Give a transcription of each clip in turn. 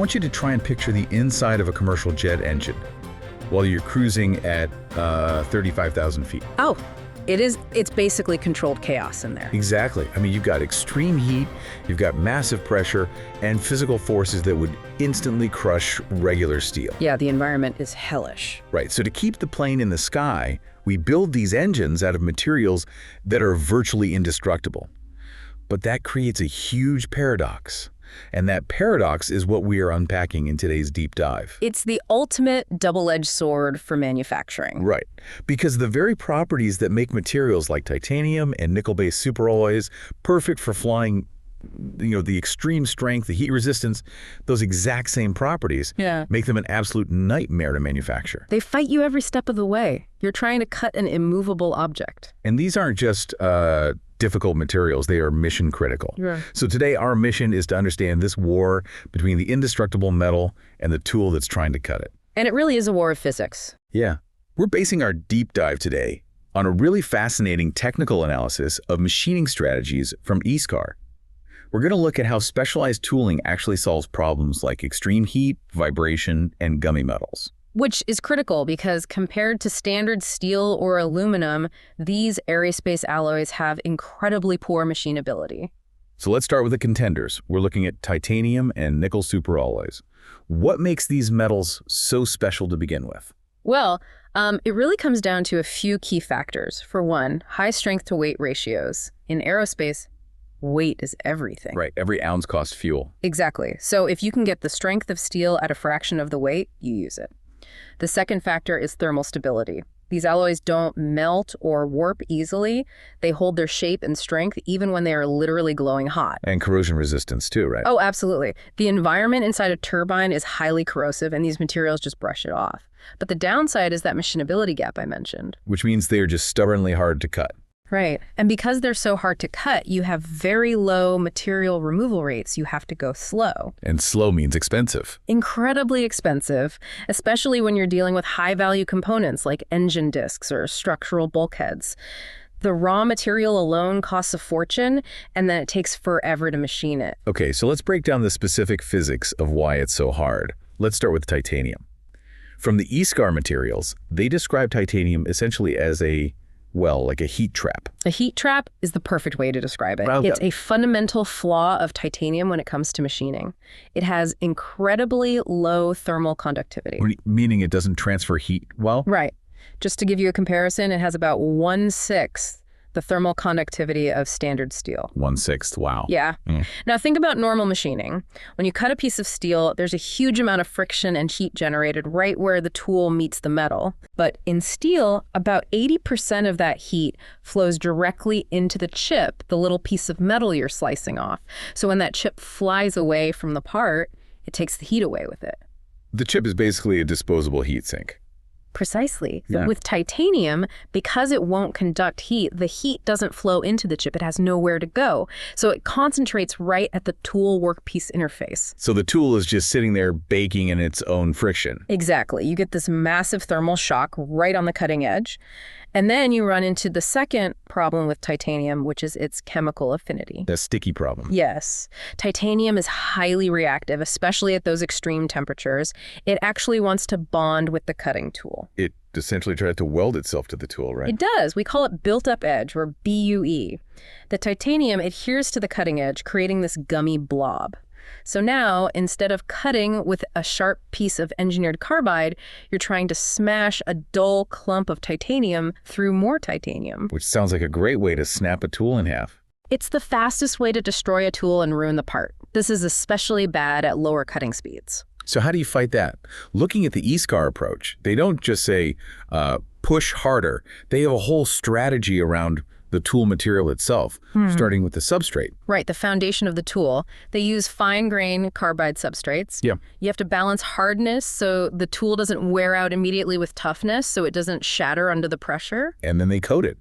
want you to try and picture the inside of a commercial jet engine while you're cruising at 35,000 feet. Oh, it's basically controlled chaos in there. Exactly. I mean, you've got extreme heat, you've got massive pressure, and physical forces that would instantly crush regular steel. Yeah, the environment is hellish. Right, so to keep the plane in the sky, we build these engines out of materials that are virtually indestructible. But that creates a huge paradox. And that paradox is what we are unpacking in today's deep dive. It's the ultimate double-edged sword for manufacturing. Right, because the very properties that make materials like titanium and nickel-based superalloys perfect for flying, the extreme strength, the heat resistance, those exact same properties make them an absolute nightmare to manufacture. They fight you every step of the way. You're trying to cut an immovable object. And these aren't just difficult materials, they are mission critical. Yeah. So today our mission is to understand this war between the indestructible metal and the tool that's trying to cut it. And it really is a war of physics. Yeah. We're basing our deep dive today on a really fascinating technical analysis of machining strategies from ISCAR. We're going to look at how specialized tooling actually solves problems like extreme heat, vibration, and gummy metals. Which is critical because compared to standard steel or aluminum, these aerospace alloys have incredibly poor machinability. So let's start with the contenders. We're looking at titanium and nickel superalloys. What makes these metals so special to begin with? Well, it really comes down to a few key factors. For one, high strength to weight ratios. In aerospace, weight is everything. Right, every ounce costs fuel. Exactly. So if you can get the strength of steel at a fraction of the weight, you use it. The second factor is thermal stability. These alloys don't melt or warp easily. They hold their shape and strength even when they are literally glowing hot. And corrosion resistance too, right? Oh, absolutely. The environment inside a turbine is highly corrosive, and these materials just brush it off. But the downside is that machinability gap I mentioned. Which means they are just stubbornly hard to cut. Right. And because they're so hard to cut, you have very low material removal rates. You have to go slow. And slow means expensive. Incredibly expensive, especially when you're dealing with high-value components like engine discs or structural bulkheads. The raw material alone costs a fortune, and then it takes forever to machine it. Okay, so let's break down the specific physics of why it's so hard. Let's start with titanium. From the ISCAR materials, they describe titanium essentially as like a heat trap. A heat trap is the perfect way to describe it. Well, it's a fundamental flaw of titanium when it comes to machining. It has incredibly low thermal conductivity. Meaning it doesn't transfer heat well? Right. Just to give you a comparison, it has about 1/6 the thermal conductivity of standard steel. 1/6, wow. Yeah. Now think about normal machining. When you cut a piece of steel, there's a huge amount of friction and heat generated right where the tool meets the metal. But in steel, about 80% of that heat flows directly into the chip, the little piece of metal you're slicing off. So when that chip flies away from the part, it takes the heat away with it. The chip is basically a disposable heat sink. Precisely. Yeah. With titanium, because it won't conduct heat, the heat doesn't flow into the chip. It has nowhere to go. So it concentrates right at the tool workpiece interface. So the tool is just sitting there baking in its own friction. Exactly. You get this massive thermal shock right on the cutting edge. And then you run into the second problem with titanium, which is its chemical affinity. The sticky problem. Yes. Titanium is highly reactive, especially at those extreme temperatures. It actually wants to bond with the cutting tool. It essentially tries to weld itself to the tool, right? It does. We call it built-up edge, or BUE. The titanium adheres to the cutting edge, creating this gummy blob. So now, instead of cutting with a sharp piece of engineered carbide, you're trying to smash a dull clump of titanium through more titanium. Which sounds like a great way to snap a tool in half. It's the fastest way to destroy a tool and ruin the part. This is especially bad at lower cutting speeds. So how do you fight that? Looking at the ISCAR approach, they don't just say, push harder. They have a whole strategy around the tool material itself, starting with the substrate. Right, the foundation of the tool. They use fine-grain carbide substrates. Yeah. You have to balance hardness so the tool doesn't wear out immediately with toughness, so it doesn't shatter under the pressure. And then they coat it.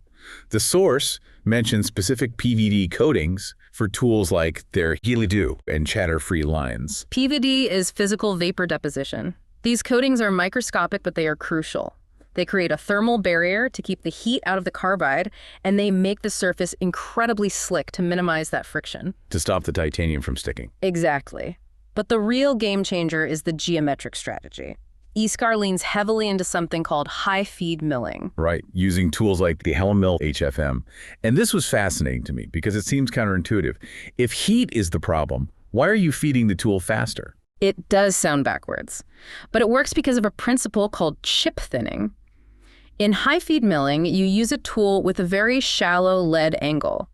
The source mentions specific PVD coatings for tools like their Healy-Do and chatter-free lines. PVD is physical vapor deposition. These coatings are microscopic, but they are crucial. They create a thermal barrier to keep the heat out of the carbide, and they make the surface incredibly slick to minimize that friction. To stop the titanium from sticking. Exactly. But the real game changer is the geometric strategy. ISCAR leans heavily into something called high-feed milling. Right, using tools like the Hellmill HFM. And this was fascinating to me because it seems counterintuitive. If heat is the problem, why are you feeding the tool faster? It does sound backwards, but it works because of a principle called chip thinning. In high-feed milling, you use a tool with a very shallow lead angle.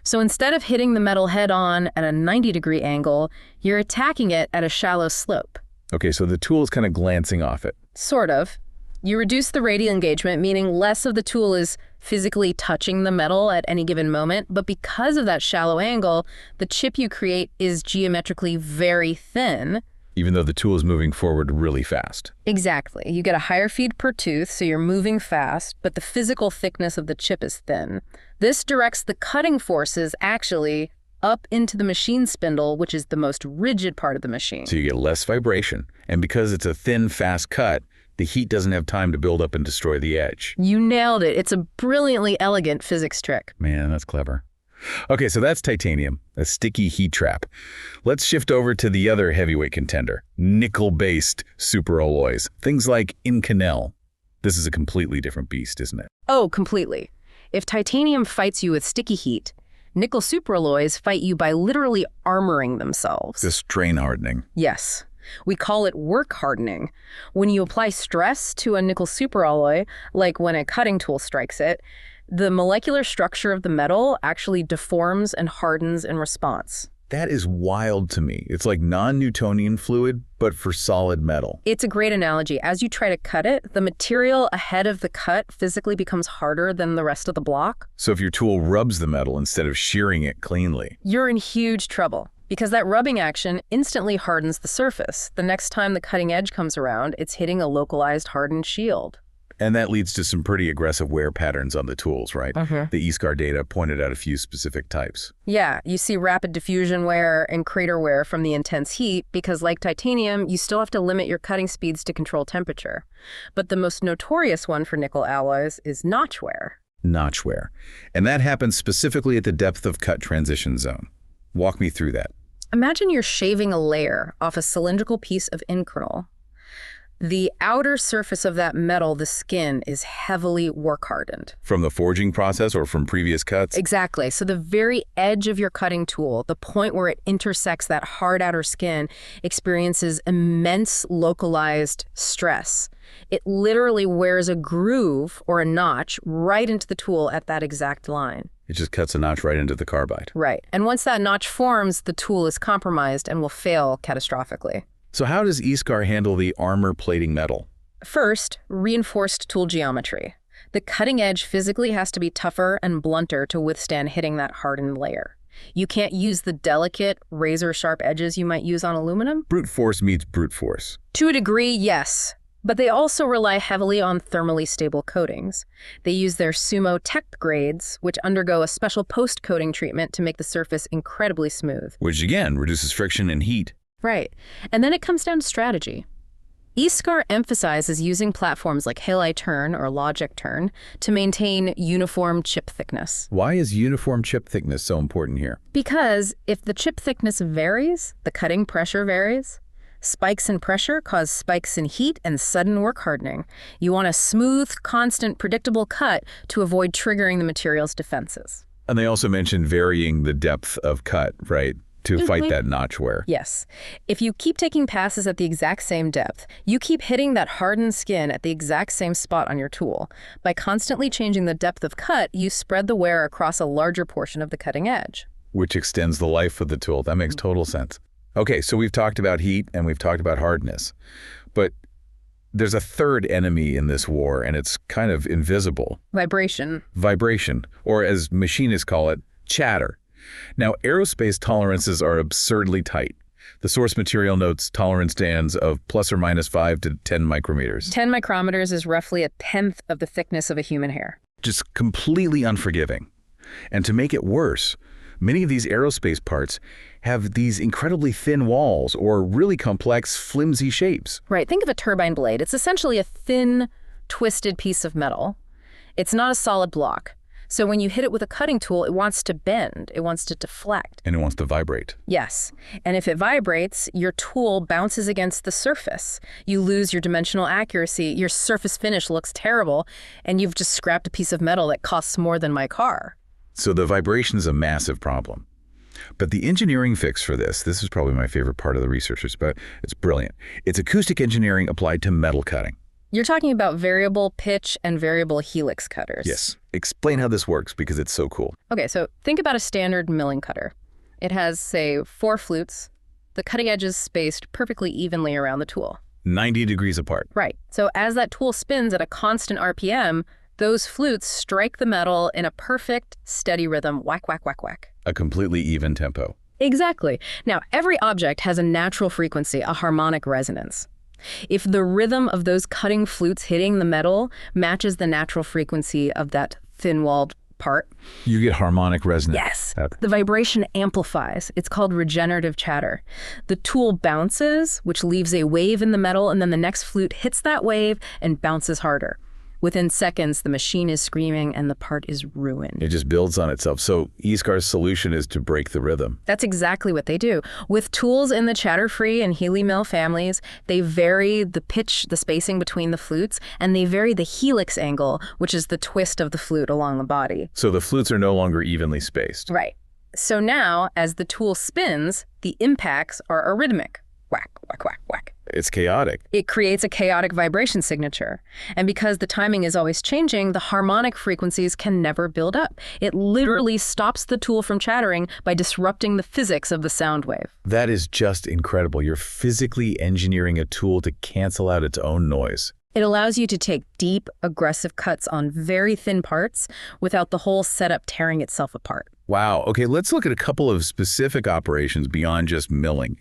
So instead of hitting the metal head-on at a 90-degree angle, you're attacking it at a shallow slope. Okay, so the tool is kind of glancing off it. Sort of. You reduce the radial engagement, meaning less of the tool is physically touching the metal at any given moment, but because of that shallow angle, the chip you create is geometrically very thin. Even though the tool is moving forward really fast. Exactly. You get a higher feed per tooth, so you're moving fast, but the physical thickness of the chip is thin. This directs the cutting forces actually up into the machine spindle, which is the most rigid part of the machine. So you get less vibration. And because it's a thin, fast cut, the heat doesn't have time to build up and destroy the edge. You nailed it. It's a brilliantly elegant physics trick. Man, that's clever. Okay, so that's titanium, a sticky heat trap. Let's shift over to the other heavyweight contender, nickel-based superalloys. Things like Inconel. This is a completely different beast, isn't it? Oh, completely. If titanium fights you with sticky heat, nickel superalloys fight you by literally armoring themselves. This strain hardening. Yes. We call it work hardening. When you apply stress to a nickel superalloy, like when a cutting tool strikes it, the molecular structure of the metal actually deforms and hardens in response. That is wild to me. It's like non-Newtonian fluid, but for solid metal. It's a great analogy. As you try to cut it, the material ahead of the cut physically becomes harder than the rest of the block. So if your tool rubs the metal instead of shearing it cleanly, you're in huge trouble. Because that rubbing action instantly hardens the surface. The next time the cutting edge comes around, it's hitting a localized hardened shield. And that leads to some pretty aggressive wear patterns on the tools, right? The ISCAR data pointed out a few specific types. Yeah, you see rapid diffusion wear and crater wear from the intense heat because, like titanium, you still have to limit your cutting speeds to control temperature. But the most notorious one for nickel alloys is notch wear. Notch wear. And that happens specifically at the depth of cut transition zone. Walk me through that. Imagine you're shaving a layer off a cylindrical piece of Inconel. The outer surface of that metal, the skin, is heavily work hardened. From the forging process or from previous cuts? Exactly. So the very edge of your cutting tool, the point where it intersects that hard outer skin, experiences immense localized stress. It literally wears a groove or a notch right into the tool at that exact line. It just cuts a notch right into the carbide. Right. And once that notch forms, the tool is compromised and will fail catastrophically. So how does ISCAR handle the armor plating metal? First, reinforced tool geometry. The cutting edge physically has to be tougher and blunter to withstand hitting that hardened layer. You can't use the delicate, razor-sharp edges you might use on aluminum. Brute force meets brute force. To a degree, yes. But they also rely heavily on thermally stable coatings. They use their Sumo Tech grades, which undergo a special post-coating treatment to make the surface incredibly smooth. Which again, reduces friction and heat. Right. And then it comes down to strategy. ISCAR emphasizes using platforms like Halide turn or logic turn to maintain uniform chip thickness. Why is uniform chip thickness so important here? Because if the chip thickness varies, the cutting pressure varies. Spikes in pressure cause spikes in heat and sudden work hardening. You want a smooth, constant, predictable cut to avoid triggering the material's defenses. And they also mentioned varying the depth of cut, right? To fight that notch wear. Yes. If you keep taking passes at the exact same depth, you keep hitting that hardened skin at the exact same spot on your tool. By constantly changing the depth of cut, you spread the wear across a larger portion of the cutting edge. Which extends the life of the tool. That makes total sense. Okay, so we've talked about heat and we've talked about hardness. But there's a third enemy in this war, and it's kind of invisible. Vibration. Vibration, or as machinists call it, chatter. Now, aerospace tolerances are absurdly tight. The source material notes tolerance bands of plus or minus 5 to 10 micrometers. 10 micrometers is roughly a tenth of the thickness of a human hair. Just completely unforgiving. And to make it worse, many of these aerospace parts have these incredibly thin walls or really complex, flimsy shapes. Right. Think of a turbine blade. It's essentially a thin, twisted piece of metal. It's not a solid block. So when you hit it with a cutting tool, it wants to bend, it wants to deflect. And it wants to vibrate. Yes. And if it vibrates, your tool bounces against the surface. You lose your dimensional accuracy, your surface finish looks terrible, and you've just scrapped a piece of metal that costs more than my car. So the vibration is a massive problem. But the engineering fix for this is probably my favorite part of the researchers, but it's brilliant. It's acoustic engineering applied to metal cutting. You're talking about variable pitch and variable helix cutters. Yes. Explain how this works because it's so cool. Okay, so think about a standard milling cutter. It has, say, 4 flutes. The cutting edge is spaced perfectly evenly around the tool. 90 degrees apart. Right. So as that tool spins at a constant RPM, those flutes strike the metal in a perfect, steady rhythm, whack, whack, whack, whack. A completely even tempo. Exactly. Now, every object has a natural frequency, a harmonic resonance. If the rhythm of those cutting flutes hitting the metal matches the natural frequency of that thin-walled part, you get harmonic resonance. Yes. The vibration amplifies. It's called regenerative chatter. The tool bounces, which leaves a wave in the metal, and then the next flute hits that wave and bounces harder. Within seconds, the machine is screaming and the part is ruined. It just builds on itself. So ISCAR's solution is to break the rhythm. That's exactly what they do. With tools in the chatter-free and Healy-Mill families, they vary the pitch, the spacing between the flutes, and they vary the helix angle, which is the twist of the flute along the body. So the flutes are no longer evenly spaced. Right. So now, as the tool spins, the impacts are arrhythmic. Whack, whack, whack, whack. It's chaotic. It creates a chaotic vibration signature. And because the timing is always changing, the harmonic frequencies can never build up. It literally stops the tool from chattering by disrupting the physics of the sound wave. That is just incredible. You're physically engineering a tool to cancel out its own noise. It allows you to take deep, aggressive cuts on very thin parts without the whole setup tearing itself apart. Wow. Okay, let's look at a couple of specific operations beyond just milling.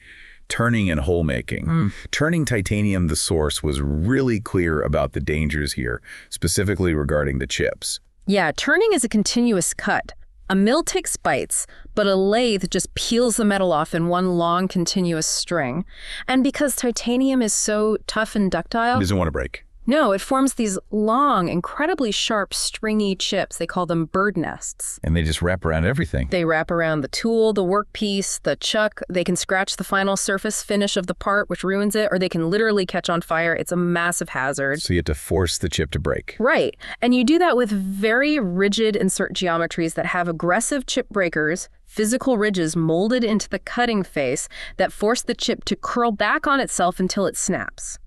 Turning and hole making. Turning titanium, the source, was really clear about the dangers here, specifically regarding the chips. Yeah, turning is a continuous cut. A mill takes bites, but a lathe just peels the metal off in one long, continuous string. And because titanium is so tough and ductile, It doesn't want to break. no, it forms these long, incredibly sharp, stringy chips. They call them bird nests. And they just wrap around everything. They wrap around the tool, the workpiece, the chuck. They can scratch the final surface finish of the part, which ruins it, or they can literally catch on fire. It's a massive hazard. So you have to force the chip to break. Right. And you do that with very rigid insert geometries that have aggressive chip breakers, physical ridges molded into the cutting face that force the chip to curl back on itself until it snaps.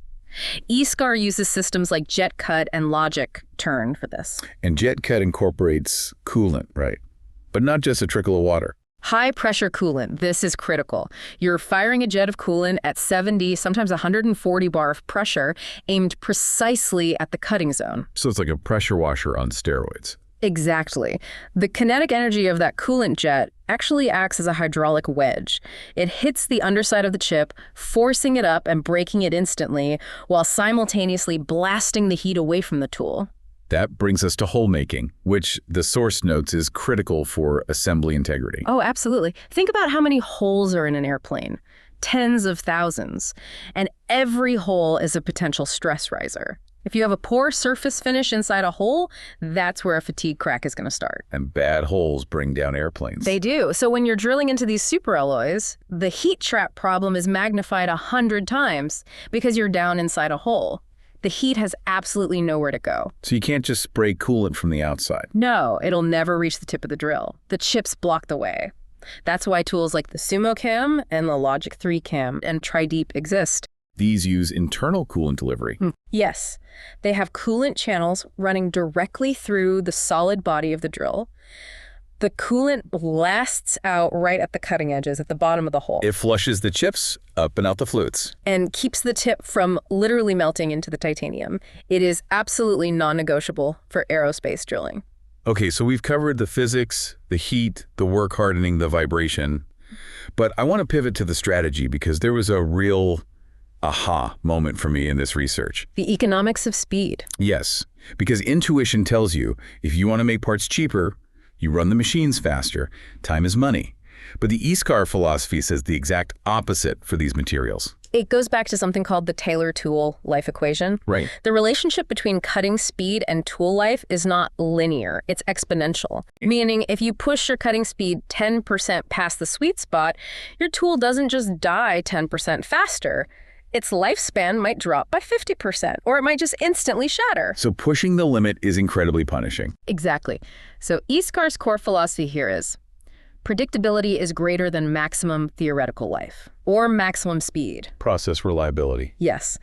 ISCAR uses systems like jet cut and logic turn for this. And jet cut incorporates coolant, right? But not just a trickle of water. High pressure coolant. This is critical. You're firing a jet of coolant at 70, sometimes 140 bar of pressure, aimed precisely at the cutting zone. So it's like a pressure washer on steroids. Exactly. The kinetic energy of that coolant jet actually acts as a hydraulic wedge. It hits the underside of the chip, forcing it up and breaking it instantly, while simultaneously blasting the heat away from the tool. That brings us to hole making, which the source notes is critical for assembly integrity. Oh, absolutely. Think about how many holes are in an airplane. Tens of thousands. And every hole is a potential stress riser. If you have a poor surface finish inside a hole, that's where a fatigue crack is going to start. And bad holes bring down airplanes. They do. So when you're drilling into these superalloys, the heat trap problem is magnified 100 times because you're down inside a hole. The heat has absolutely nowhere to go. So you can't just spray coolant from the outside. No, it'll never reach the tip of the drill. The chips block the way. That's why tools like the Sumo Cam and the Logic 3 Cam and Tri-Deep exist. These use internal coolant delivery. Yes, they have coolant channels running directly through the solid body of the drill. The coolant blasts out right at the cutting edges at the bottom of the hole. It flushes the chips up and out the flutes. And keeps the tip from literally melting into the titanium. It is absolutely non-negotiable for aerospace drilling. Okay, so we've covered the physics, the heat, the work hardening, the vibration. But I want to pivot to the strategy because there was a real aha moment for me in this research. The economics of speed. Yes, because intuition tells you if you want to make parts cheaper, you run the machines faster. Time is money. But the ISCAR philosophy says the exact opposite for these materials. It goes back to something called the Taylor tool life equation. Right. The relationship between cutting speed and tool life is not linear. It's exponential. Meaning if you push your cutting speed 10% past the sweet spot, your tool doesn't just die 10% faster. Its lifespan might drop by 50%, or it might just instantly shatter. So pushing the limit is incredibly punishing. Exactly. So ISCAR's core philosophy here is predictability is greater than maximum theoretical life, or maximum speed. Process reliability. Yes.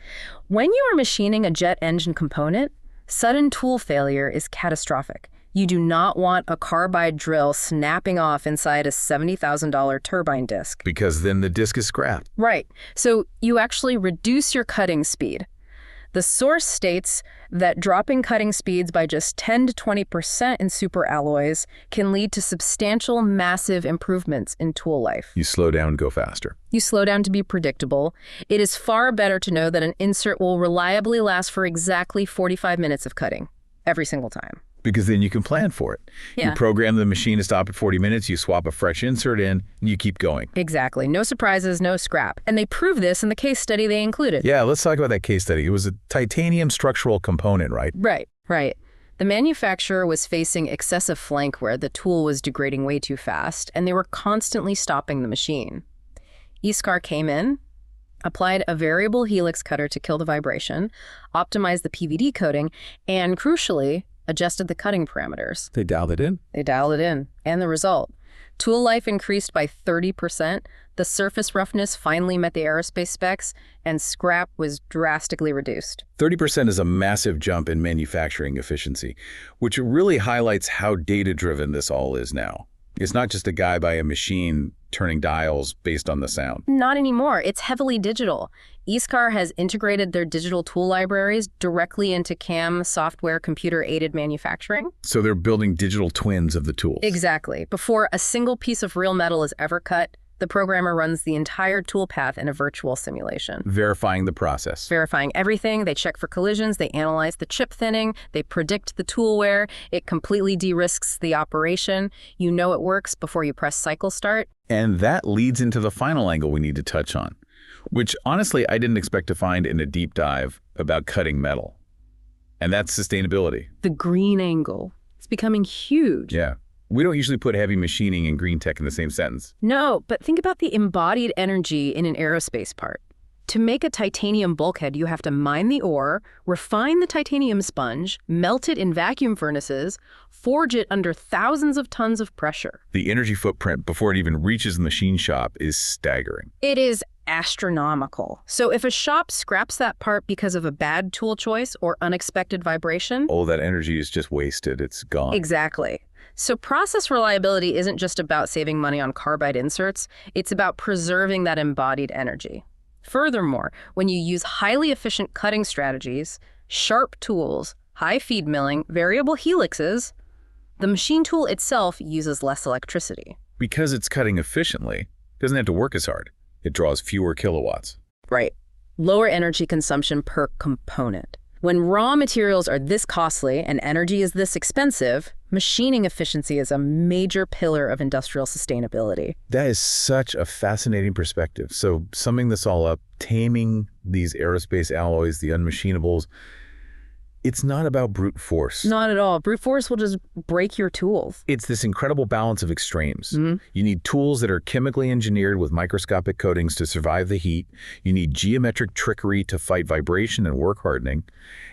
When you are machining a jet engine component, sudden tool failure is catastrophic. You do not want a carbide drill snapping off inside a $70,000 turbine disc. Because then the disc is scrapped. Right. So you actually reduce your cutting speed. The source states that dropping cutting speeds by just 10 to 20% in superalloys can lead to substantial, massive improvements in tool life. You slow down, go faster. You slow down to be predictable. It is far better to know that an insert will reliably last for exactly 45 minutes of cutting, every single time. Because then you can plan for it. Yeah. You program the machine to stop at 40 minutes, you swap a fresh insert in, and you keep going. Exactly. No surprises, no scrap. And they prove this in the case study they included. Yeah, let's talk about that case study. It was a titanium structural component, right? Right. The manufacturer was facing excessive flank wear. The tool was degrading way too fast, and they were constantly stopping the machine. ISCAR came in, applied a variable helix cutter to kill the vibration, optimized the PVD coating, and crucially, adjusted the cutting parameters. They dialed it in? They dialed it in. And the result? Tool life increased by 30%, the surface roughness finally met the aerospace specs, and scrap was drastically reduced. 30% is a massive jump in manufacturing efficiency, which really highlights how data-driven this all is now. It's not just a guy by a machine turning dials based on the sound. Not anymore. It's heavily digital. ISCAR has integrated their digital tool libraries directly into CAM software computer-aided manufacturing. So they're building digital twins of the tools. Exactly. Before a single piece of real metal is ever cut, the programmer runs the entire tool path in a virtual simulation. Verifying the process. Verifying everything. They check for collisions. They analyze the chip thinning. They predict the tool wear. It completely de-risks the operation. You know it works before you press cycle start. And that leads into the final angle we need to touch on, which honestly I didn't expect to find in a deep dive about cutting metal. And that's sustainability. The green angle. It's becoming huge. Yeah. We don't usually put heavy machining and green tech in the same sentence. No, but think about the embodied energy in an aerospace part. To make a titanium bulkhead, you have to mine the ore, refine the titanium sponge, melt it in vacuum furnaces, forge it under thousands of tons of pressure. The energy footprint before it even reaches the machine shop is staggering. It is astronomical. So if a shop scraps that part because of a bad tool choice or unexpected vibration... All that energy is just wasted. It's gone. Exactly. So process reliability isn't just about saving money on carbide inserts. It's about preserving that embodied energy. Furthermore, when you use highly efficient cutting strategies, sharp tools, high feed milling, variable helixes, the machine tool itself uses less electricity. Because it's cutting efficiently, it doesn't have to work as hard. It draws fewer kilowatts. Right. Lower energy consumption per component. When raw materials are this costly and energy is this expensive, machining efficiency is a major pillar of industrial sustainability. That is such a fascinating perspective. So summing this all up, taming these aerospace alloys, the unmachinables, it's not about brute force. Not at all. Brute force will just break your tools. It's this incredible balance of extremes. Mm-hmm. You need tools that are chemically engineered with microscopic coatings to survive the heat. You need geometric trickery to fight vibration and work hardening.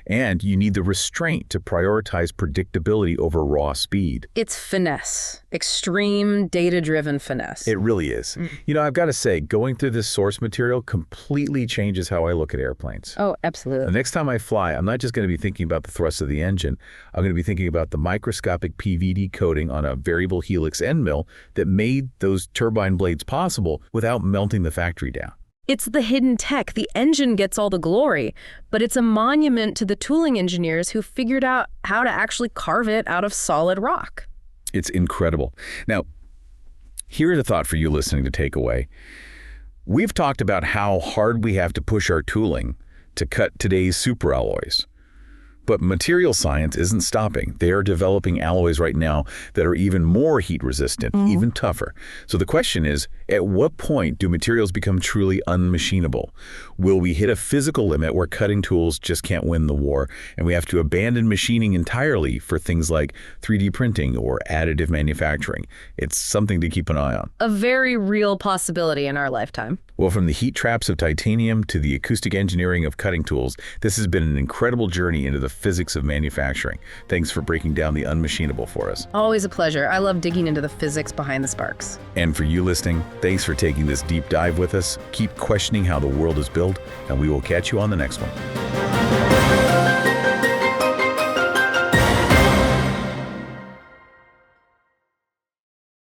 And you need the restraint to prioritize predictability over raw speed. It's finesse. Extreme, data-driven finesse. It really is. You know, I've got to say, going through this source material completely changes how I look at airplanes. Oh, absolutely. The next time I fly, I'm not just going to be thinking about the thrust of the engine. I'm going to be thinking about the microscopic PVD coating on a variable helix end mill that made those turbine blades possible without melting the factory down. It's the hidden tech. The engine gets all the glory, but it's a monument to the tooling engineers who figured out how to actually carve it out of solid rock. It's incredible. Now, here's a thought for you listening to take away. We've talked about how hard we have to push our tooling to cut today's superalloys. But material science isn't stopping. They are developing alloys right now that are even more heat resistant, even tougher. So the question is, at what point do materials become truly unmachinable? Will we hit a physical limit where cutting tools just can't win the war, and we have to abandon machining entirely for things like 3D printing or additive manufacturing? It's something to keep an eye on. A very real possibility in our lifetime. Well, from the heat traps of titanium to the acoustic engineering of cutting tools, this has been an incredible journey into the physics of manufacturing. Thanks for breaking down the unmachinable for us. Always a pleasure. I love digging into the physics behind the sparks. And for you listening, thanks for taking this deep dive with us. Keep questioning how the world is built, and we will catch you on the next one.